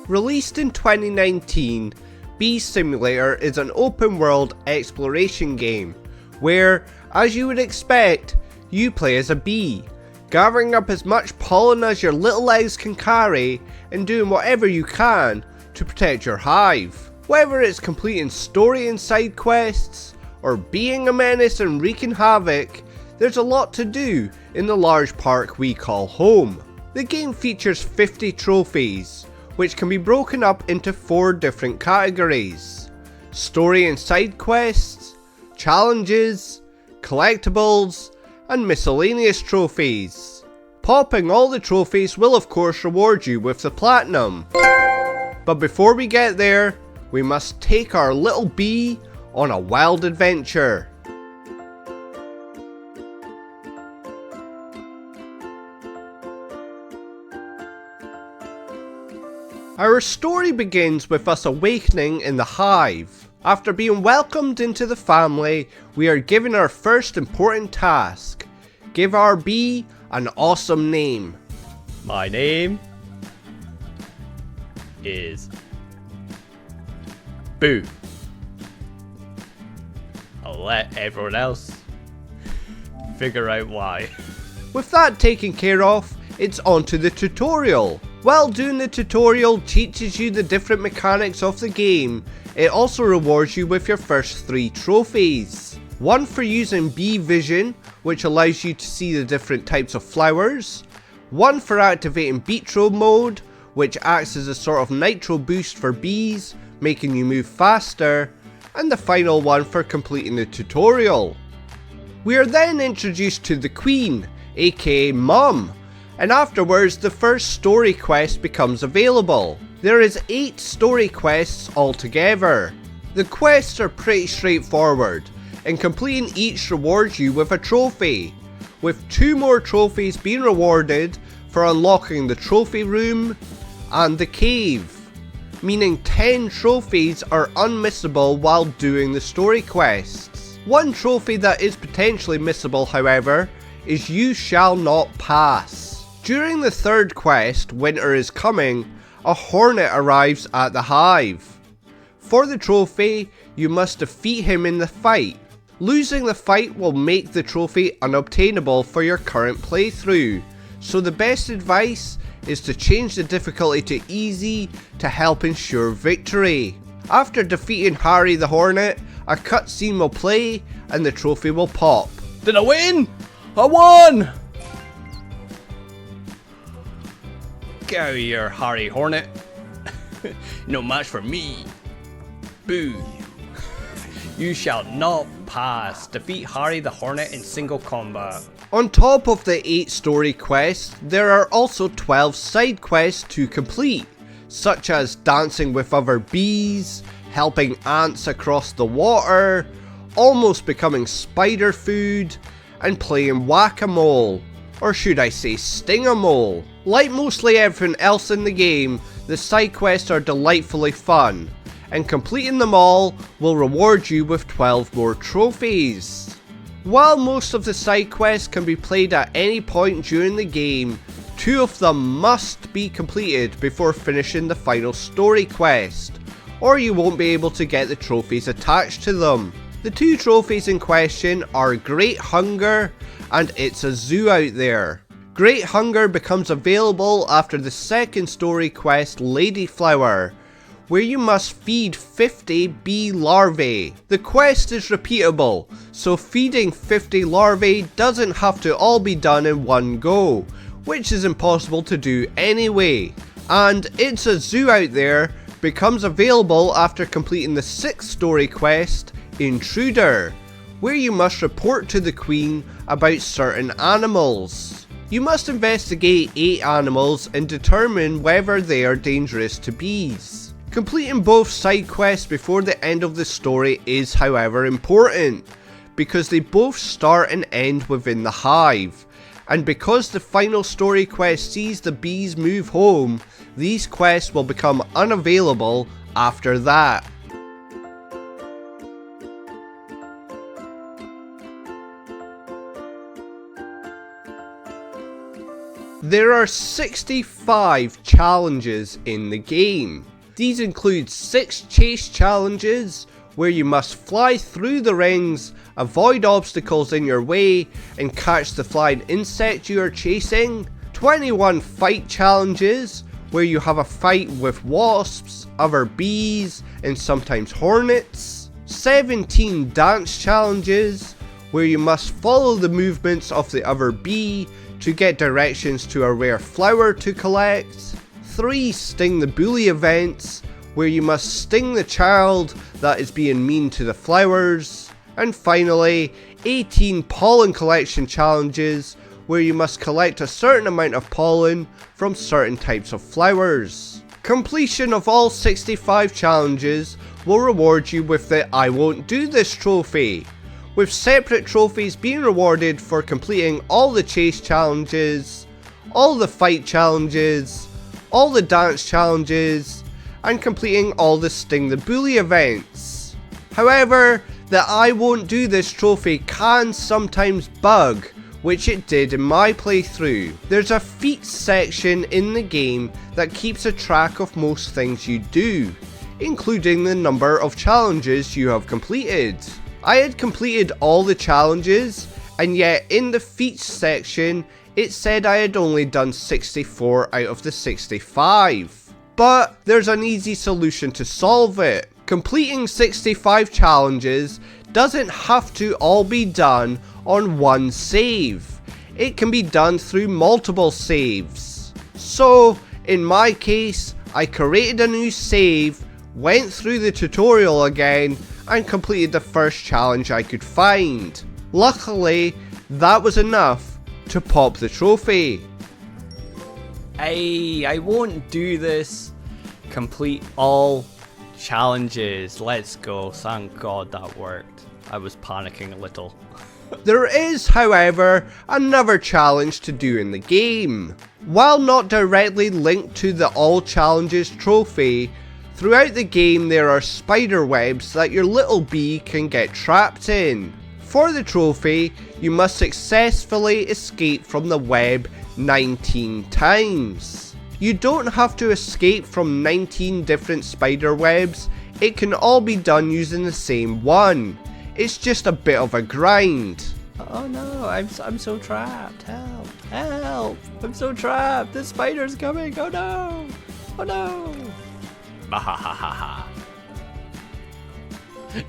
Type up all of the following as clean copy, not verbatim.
Released in 2019, Bee Simulator is an open world exploration game where, as you would expect, you play as a bee, gathering up as much pollen as your little legs can carry and doing whatever you can to protect your hive. Whether it's completing story and side quests, or being a menace and wreaking havoc, there's a lot to do in the large park we call home. The game features 50 trophies, which can be broken up into 4 different categories: story and side quests, challenges, collectibles, and miscellaneous trophies. Popping all the trophies will of course reward you with the platinum. But before we get there, we must take our little bee on a wild adventure. Our story begins with us awakening in the hive. After being welcomed into the family, we are given our first important task: give our bee an awesome name. My name is Boo. I'll let everyone else figure out why. With that taken care of, it's on to the tutorial. While doing the tutorial teaches you the different mechanics of the game, it also rewards you with your first 3 trophies. One for using bee vision, which allows you to see the different types of flowers. One for activating Beetrobe mode, which acts as a sort of nitro boost for bees, making you move faster. And the final one for completing the tutorial. We are then introduced to the Queen, aka Mum, and afterwards the first story quest becomes available. There is 8 story quests altogether. The quests are pretty straightforward, and completing each rewards you with a trophy, with 2 more trophies being rewarded for unlocking the trophy room and the cave, meaning 10 trophies are unmissable while doing the story quests. One trophy that is potentially missable, however, is You Shall Not Pass. During the 3rd quest, Winter is Coming, a hornet arrives at the hive. For the trophy, you must defeat him in the fight. Losing the fight will make the trophy unobtainable for your current playthrough, so the best advice is to change the difficulty to easy to help ensure victory. After defeating Harry the Hornet, a cutscene will play and the trophy will pop. Did I win? I won! Go, you Harry Hornet. No match for me. Boo. You shall not pass. Defeat Harry the Hornet in single combat. On top of the 8 story quests, there are also 12 side quests to complete, such as dancing with other bees, helping ants across the water, almost becoming spider food, and playing whack-a-mole, or should I say sting-a-mole. Like mostly everything else in the game, the side quests are delightfully fun, and completing them all will reward you with 12 more trophies. While most of the side quests can be played at any point during the game, 2 of them must be completed before finishing the final story quest, or you won't be able to get the trophies attached to them. The 2 trophies in question are Great Hunger and It's a Zoo Out There. Great Hunger becomes available after the 2nd story quest, Lady Flower, where you must feed 50 bee larvae. The quest is repeatable, so feeding 50 larvae doesn't have to all be done in one go, which is impossible to do anyway. And It's a Zoo Out There becomes available after completing the 6th story quest, Intruder, where you must report to the Queen about certain animals. You must investigate 8 animals and determine whether they are dangerous to bees. Completing both side quests before the end of the story is, however, important, because they both start and end within the hive, and because the final story quest sees the bees move home, these quests will become unavailable after that. There are 65 challenges in the game. These include 6 chase challenges, where you must fly through the rings, avoid obstacles in your way, and catch the flying insect you are chasing. 21 fight challenges, where you have a fight with wasps, other bees, and sometimes hornets. 17 dance challenges, where you must follow the movements of the other bee to get directions to a rare flower to collect. 3 sting the bully events, where you must sting the child that is being mean to the flowers. And finally, 18 pollen collection challenges, where you must collect a certain amount of pollen from certain types of flowers. Completion of all 65 challenges will reward you with the I Won't Do This trophy, with separate trophies being rewarded for completing all the chase challenges, all the fight challenges, all the dance challenges, and completing all the Sting the Bully events. However, the I Won't Do This trophy can sometimes bug, which it did in my playthrough. There's a feats section in the game that keeps a track of most things you do, including the number of challenges you have completed. I had completed all the challenges, and yet in the feats section it said I had only done 64 out of the 65. But there's an easy solution to solve it. Completing 65 challenges doesn't have to all be done on one save. It can be done through multiple saves. So, in my case, I created a new save, went through the tutorial again, and completed the first challenge I could find. Luckily, that was enough to pop the trophy. Hey, I won't do this. Complete all challenges. Let's go. Thank God that worked. I was panicking a little. There is, however, another challenge to do in the game. While not directly linked to the all challenges trophy, throughout the game there are spider webs that your little bee can get trapped in. For the trophy, you must successfully escape from the web 19 times. You don't have to escape from 19 different spider webs, it can all be done using the same one. It's just a bit of a grind. Oh no, I'm so trapped. Help, help, I'm so trapped. The spider's coming, oh no, oh no. Bahahaha.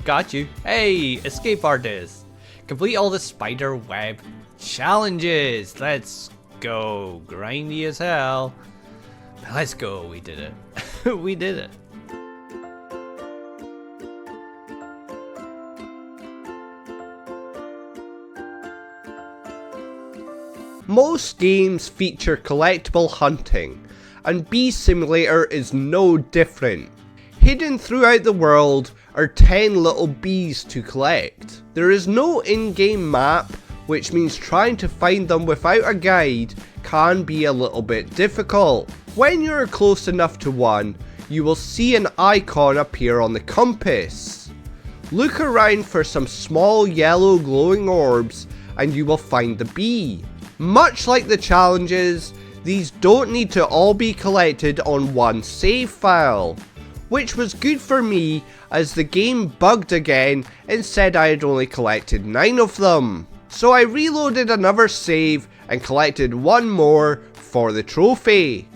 Got you. Hey, escape artist. Complete all the spider web challenges. Let's go. Grindy as hell. Let's go. We did it. We did it. Most games feature collectible hunting, and Bee Simulator is no different. Hidden throughout the world are 10 little bees to collect. There is no in-game map, which means trying to find them without a guide can be a little bit difficult. When you are close enough to one, you will see an icon appear on the compass. Look around for some small yellow glowing orbs and you will find the bee. Much like the challenges, these don't need to all be collected on one save file, which was good for me as the game bugged again and said I had only collected 9 of them. So I reloaded another save and collected one more for the trophy.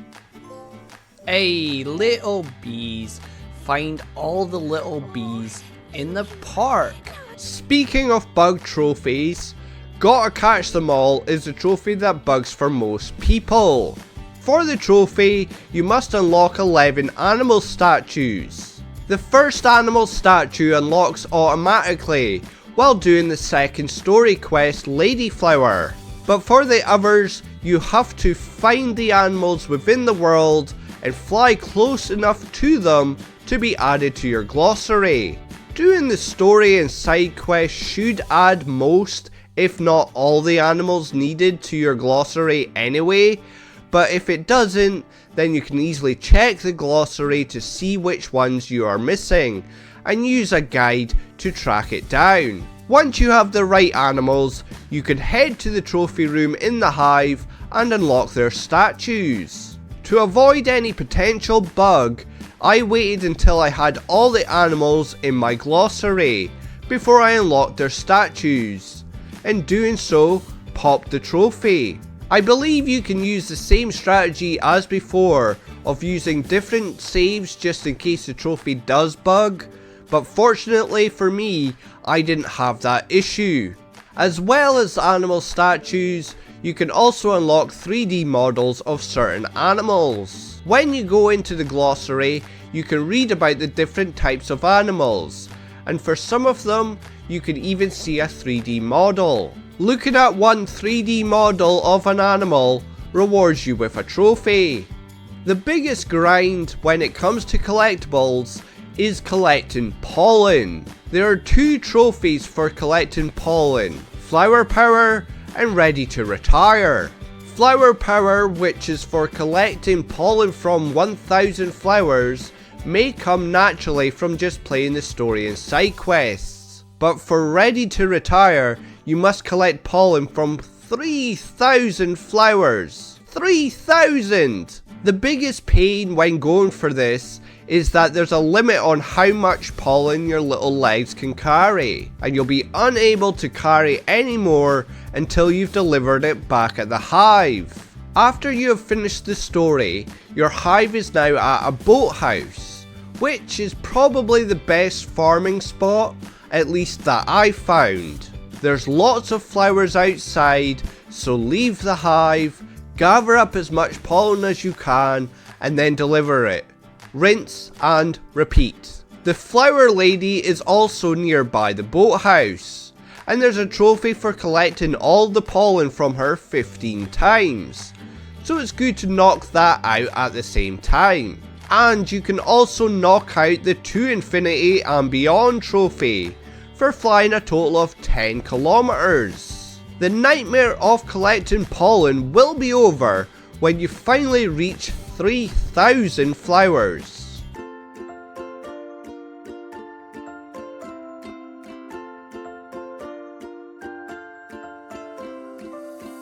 Hey, little bees, find all the little bees in the park. Speaking of bug trophies, Gotta Catch Them All is the trophy that bugs for most people. For the trophy, you must unlock 11 animal statues. The first animal statue unlocks automatically while doing the second story quest, Ladyflower. But for the others, you have to find the animals within the world and fly close enough to them to be added to your glossary. Doing the story and side quests should add most, if not all, the animals needed to your glossary anyway, but if it doesn't, then you can easily check the glossary to see which ones you are missing, and use a guide to track it down. Once you have the right animals, you can head to the trophy room in the hive and unlock their statues. To avoid any potential bug, I waited until I had all the animals in my glossary before I unlocked their statues. In doing so, popped the trophy. I believe you can use the same strategy as before of using different saves just in case the trophy does bug, but fortunately for me, I didn't have that issue. As well as animal statues, you can also unlock 3D models of certain animals. When you go into the glossary, you can read about the different types of animals, and for some of them, you can even see a 3D model. Looking at one 3D model of an animal rewards you with a trophy. The biggest grind when it comes to collectibles is collecting pollen. There are 2 trophies for collecting pollen: Flower Power and Ready to Retire. Flower Power, which is for collecting pollen from 1000 flowers, may come naturally from just playing the story and side quests. But for Ready to Retire, you must collect pollen from 3000 flowers. 3000! The biggest pain when going for this is that there's a limit on how much pollen your little legs can carry, and you'll be unable to carry any more until you've delivered it back at the hive. After you have finished the story, your hive is now at a boathouse, which is probably the best farming spot, at least that I found. There's lots of flowers outside, so leave the hive, gather up as much pollen as you can, and then deliver it. Rinse and repeat. The flower lady is also nearby the boathouse, and there's a trophy for collecting all the pollen from her 15 times, so it's good to knock that out at the same time. And you can also knock out the To Infinity and Beyond trophy for flying a total of 10 kilometers. The nightmare of collecting pollen will be over when you finally reach 3000 flowers.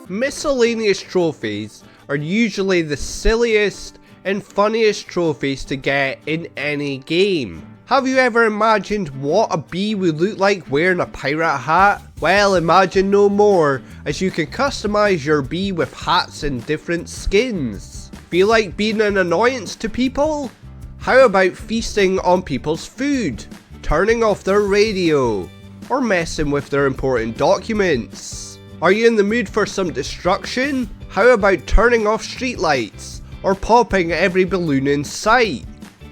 Miscellaneous trophies are usually the silliest and funniest trophies to get in any game. Have you ever imagined what a bee would look like wearing a pirate hat? Well, imagine no more, as you can customize your bee with hats and different skins. Feel like being an annoyance to people? How about feasting on people's food, turning off their radio, or messing with their important documents? Are you in the mood for some destruction? How about turning off streetlights, or popping every balloon in sight?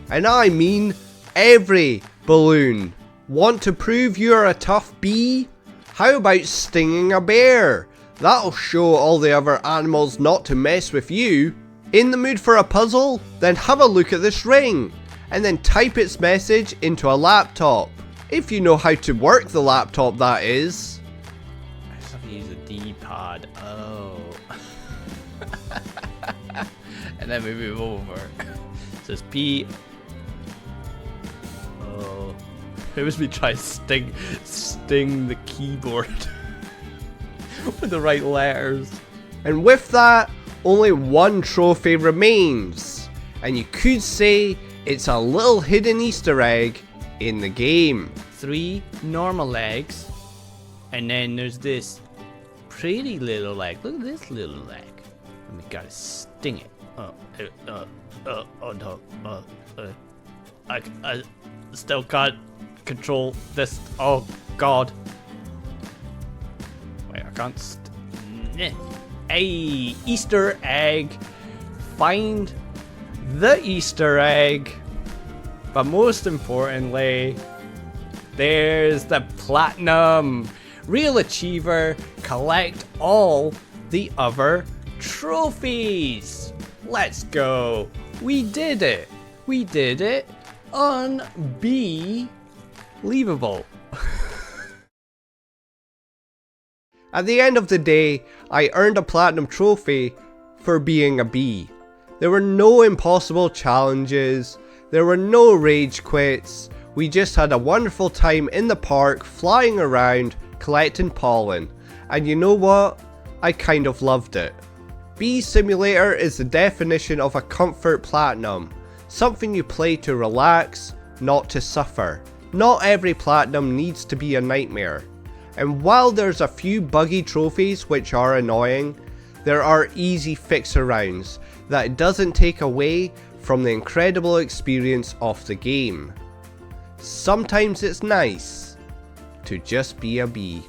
And I mean every balloon. Want to prove you're a tough bee? How about stinging a bear? That'll show all the other animals not to mess with you. In the mood for a puzzle? Then have a look at this ring, and then type its message into a laptop. If you know how to work the laptop, that is. I just have to use a D-pad. Oh. And then we move over. So it's P. Oh. It was me trying to sting the keyboard with the right letters. And with that, only one trophy remains. And you could say it's a little hidden Easter egg in the game. 3 normal legs. And then there's this pretty little leg. Look at this little leg. And we gotta sting it. Oh no. I still can't control this. Oh god. Wait, I can't. Hey, Easter egg. Find the Easter egg. But most importantly, there's the platinum. Real achiever, collect all the other trophies. Let's go. We did it. We did it. Unbelievable. At the end of the day, I earned a platinum trophy for being a bee. There were no impossible challenges. There were no rage quits. We just had a wonderful time in the park, flying around, collecting pollen. And you know what? I kind of loved it. Bee Simulator is the definition of a comfort platinum, something you play to relax, not to suffer. Not every platinum needs to be a nightmare, and while there's a few buggy trophies which are annoying, there are easy fix-arounds that doesn't take away from the incredible experience of the game. Sometimes it's nice to just be a bee.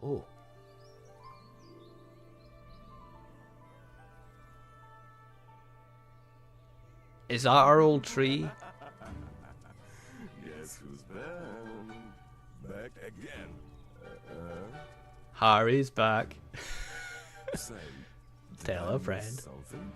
Oh. Is that our old tree? Guess who's back again? Harry's back. Say, Tell a friend. something?